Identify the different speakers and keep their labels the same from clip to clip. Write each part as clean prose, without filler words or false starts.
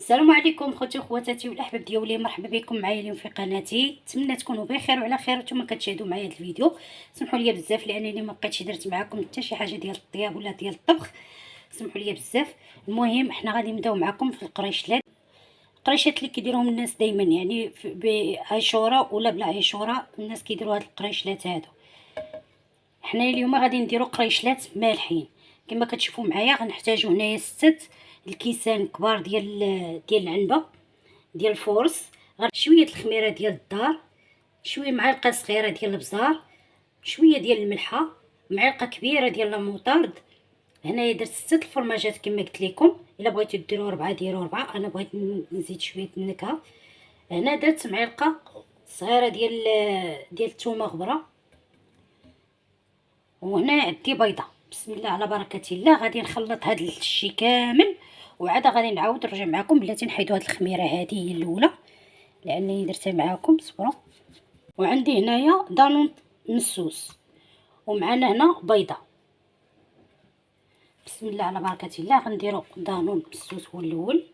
Speaker 1: السلام عليكم خوتي وخواتاتي والاحباب ديالي، مرحبا بكم معايا اليوم في قناتي. نتمنى تكونوا بخير وعلى خير وانتم كتشاهدوا معايا هذا الفيديو. سمحوا لي بزاف لانني ما بقيتش درت معكم حتى شي حاجه ديال الطياب ولا ديال الطبخ، سمحوا لي بزاف. المهم حنا غادي نبداو معكم في القريشلات اللي كيديروهم الناس دائما، يعني بعاشوره ولا بلا عاشوره الناس كيديروا هاد القريشلات هادو. حنا اليوم غادي نديروا قريشلات مالحين. كما كتشوفوا معايا غنحتاجوا هنايا 6 الكيسان كبار ديال العنبه ديال الفورس، شويه الخميره ديال الدار، شويه معلقه صغيره ديال البزار، شويه ديال الملحه، معلقه كبيره ديال لاموطارد. هنايا درت 6 الفرماجات كما قلت لكم. الا بغيتو ديروا 4 ديروا 4، انا بغيت نزيد شويه النكهه. هنا درت معلقه صغيره ديال الثومه غبره، وهنا عندي بيضه. بسم الله على بركه الله. غادي نخلط هذا الشيء كامل وعاد غادي نعاود نرجع معكم. بلاتي نحيدوا هذه الخميره، هذه هي الاولى لانني درتها معكم. صبروا. وعندي هنايا دانون مسوس، ومعنا هنا بيضه. بسم الله على بركه الله. غنديروا دانون مسوس هو الاول.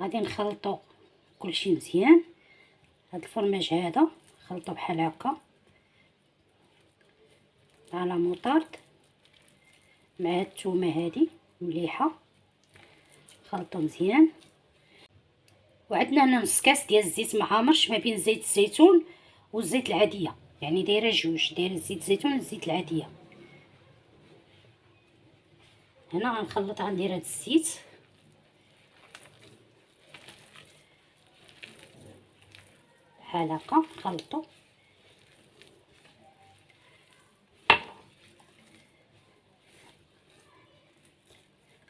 Speaker 1: غادي نخلطوا كلشي مزيان. هذا الفرماج هذا خلطوا بحال هكا على موطارد مع الثومه هذه مليحه، خلطوا مزيان. وعندنا هنا نص كاس ديال الزيت ما عامرش، ما بين زيت الزيتون والزيت العاديه، يعني دايره جوج، دايره زيت الزيتون والزيت العاديه. هنا غنخلط، غندير هاد الزيت بحال هكا نخلطو.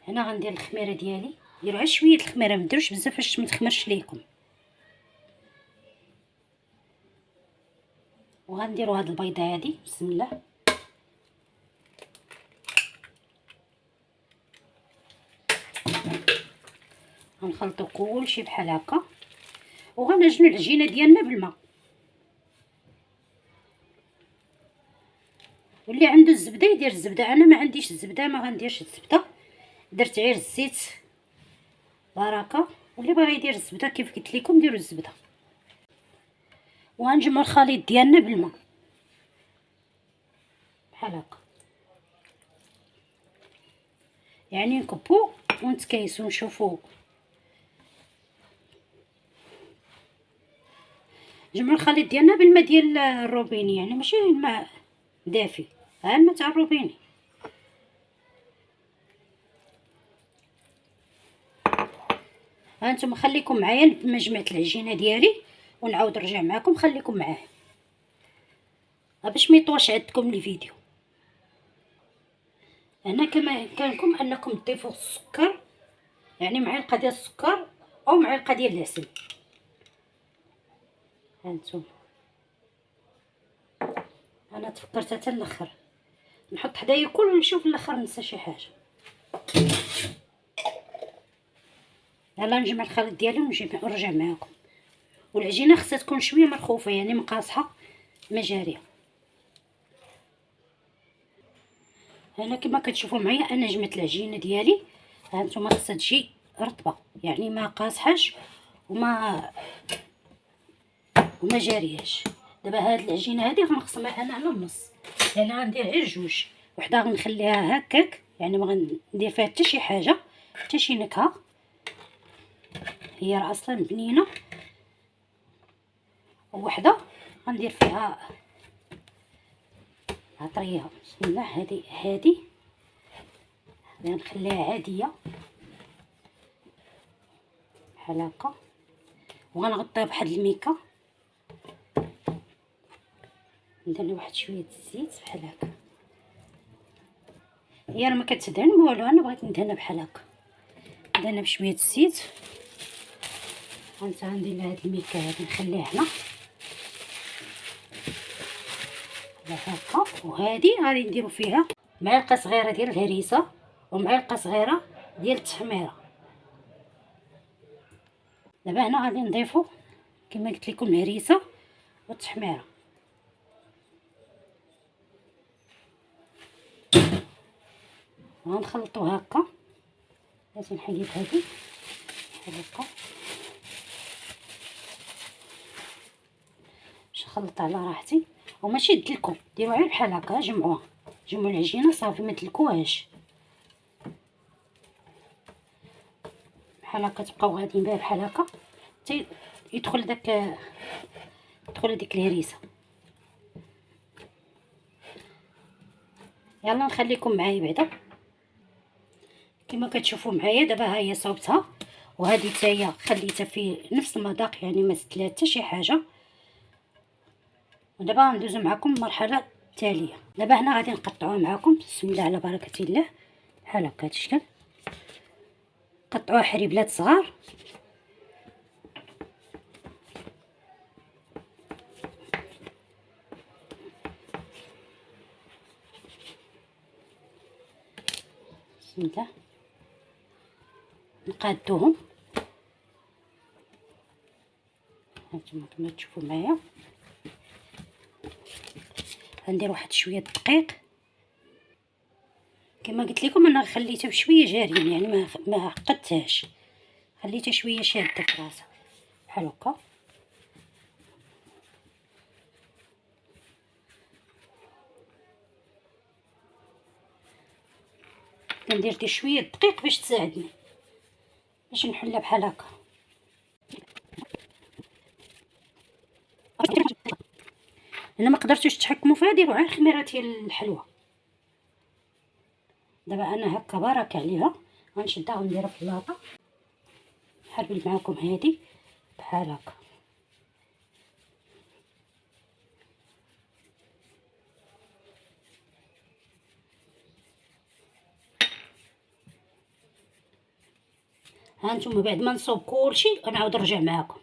Speaker 1: هنا غندير الخميره ديالي، ديروا غير شويه الخميره، ما ديروش بزاف باش ما تخمرش ليكم. وغنديروا هاد البيضه هادي. بسم الله. غنخلطوا كلشي بحال هكا وغنعجنوا العجينه ديالنا بالماء. واللي عنده الزبده يدير الزبده، انا ما عنديش الزبده ما غنديرش الزبده، درت غير الزيت بركه. واللي بغى يدير الزبده كيف قلت لكم ديروا الزبده. وغنجمعوا الخليط ديالنا بالماء بحال هكا، يعني نكبو ونتكيسو ونشوفو. نجمعوا الخليط ديالنا بالماء ديال الروبيني، يعني ماشي الماء دافي، ها الماء تاع الروبيني. ها نتوما خليكم معايا ما جمعت العجينه ديالي ونعاود نرجع معكم. خليكم معاه باش ما يطولش عندكم الفيديو. هنا كما يمكنكم انكم تضيفوا السكر، يعني معلقه ديال السكر او معلقه ديال العسل. هانتوما انا تفكرت حتى الاخر نحط حدايا كل ونشوف الاخر ننسى شي حاجه. يلا نجمع الخليط ديالي ونرجع معكم. والعجينه خصها تكون شويه مرخوفه، يعني مقاصحه ما جاريه. هنا كما كتشوفوا معايا انا جمعت العجينه ديالي. هانتوما خصها تجي رطبه، يعني ما قاصحاش وما جارياش. دابا هاد العجينه هادي غنقسمها انا على النص، يعني غندير غير جوج، وحده غنخليها هكاك، يعني ما غندير فيها حتى شي حاجه حتى شي نكهه، هي راه اصلا بنينه. وحده غندير فيها عطريه. بسم الله. هادي غنخليها عاديه بحال هكا، وغنغطيها بواحد الميكه. ندير له واحد شويه الزيت بحال هكا، هي راه ما كتدهن والو، انا بغيت ندهنها بحال هكا. ندهنها بشويه الزيت. غندير لها هاد الميكه هادي نخليها هنا هكا. وهادي غادي نديرو فيها معلقه صغيره ديال الهريسه ومعلقه صغيره ديال التحميره. دابا هنا غادي نضيفو كما قلت لكم الهريسه والتحميره. غنخلطو هكا. لازم نحيد هادي هكا باش نخلط على راحتي، وماشي تدلكو، ديروا غير بحال هكا، جمعوها، جمعوا العجينه صافي، ما تدلكوهاش بحال هكا، تبقاو غاديين بها بحال هكا حتى يدخل هذيك الهريسه. يلا نخليكم معايا بعدا. كما كتشوفوا معايا دابا ها هي صوبتها، وهذه حتى هي خليتها في نفس المذاق، يعني ما زدت لها حتى شي حاجه. ودابا غندوزو معكم المرحله التاليه. دابا هنا غادي نقطعوها معكم، بسم الله على بركه الله، بحال هكا هاد الشكل. قطعوها حريبلات صغار. بسم الله نقادوهم هانتوما كما تشوفوا معايا. غندير واحد شويه دقيق، كما قلت لكم انا خليتها بشويه جارين، يعني ما عقدتهاش، خليتها شويه شاده في راسها بحال هكا. كندير شويه دقيق باش تساعدني باش نحلها بحال هكا. انا ما قدرتوش تحكموا فيها، ديروا غير خميره ديال الحلوى. دابا انا هكا بارك عليها، غنشدها ونديرها في اللاطه. نحربل معكم هادي بحال هكا. هانتوما بعد ما نصوب كلشي غنعاود نرجع معكم.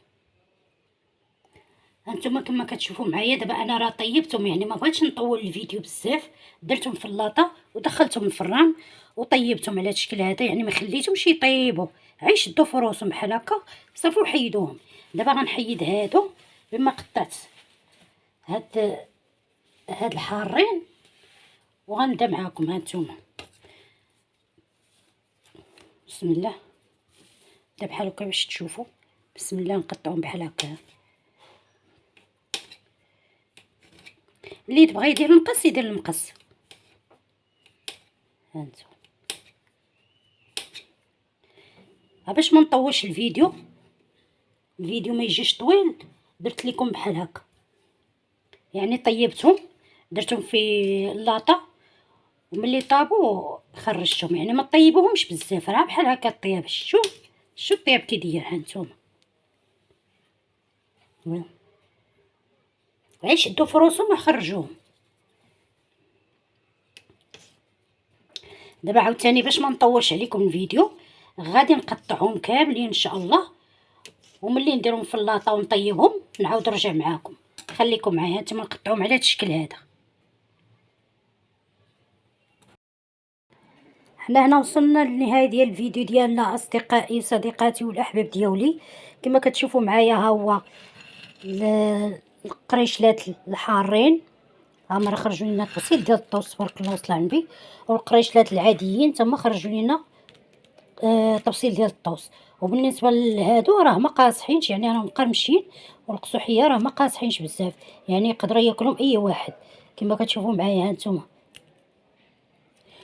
Speaker 1: هانتوما كما كتشوفوا معايا دابا انا راه طيبتهم، يعني ما بغيتش نطول الفيديو بزاف، درتهم في اللاطه ودخلتهم الفران وطيبتهم على هذا الشكل هذا، يعني ما خليتهمش يطيبوا، عي شدوا في روسهم بحال هكا صافي وحيدوهم. دابا غنحيد هادو بما قطعت هاد الحارين وغنبدا معاكم. هانتوما بسم الله، دا بحال هكا باش تشوفوا. بسم الله نقطعهم بحال هكا. اللي تبغى يدير المقص يدير المقص. هانتو باش ما نطولش الفيديو ما يجيش طويل، درت لكم بحال هكا، يعني طيبتهم درتهم في اللاطه، وملي طابوا خرجتهم، يعني ما طيبوهمش بزاف، راه بحال هكا الطياب. شو الطياب كي داير. هانتوما غير شدوا في روسهم وخرجوهم. دابا عاوتاني باش ما نطولش عليكم الفيديو غادي نقطعهم كاملين ان شاء الله، وملي نديرهم في اللاطه ونطيبهم نعاود نرجع معاكم. خليكم معايا. هانتوما نقطعوهم على هذا الشكل هذا. حنا هنا وصلنا للنهايه ديال الفيديو ديالنا اصدقائي صديقاتي والاحباب ديالي. كما كتشوفوا معايا ها هو القريشلات الحارين، ها هما خرجوا لنا التفصيل ديال الطوس تبارك الله وصل على النبي. والقريشلات العاديين تما خرجوا لنا تفصيل ديال الطوس. وبالنسبه لهادو راه ما قاصحينش، يعني راهم مقرمشين، والقصوحيه راه ما قاصحينش بزاف، يعني يقدر ياكلهم اي واحد كما كتشوفوا معايا. هانتوما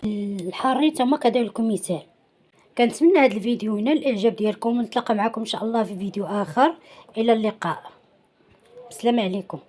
Speaker 1: الحارين تما كذلك مثال. كنتمنى هذا الفيديو ينال الاعجاب ديالكم، ونتلاقى معكم ان شاء الله في فيديو اخر. الى اللقاء، السلام عليكم.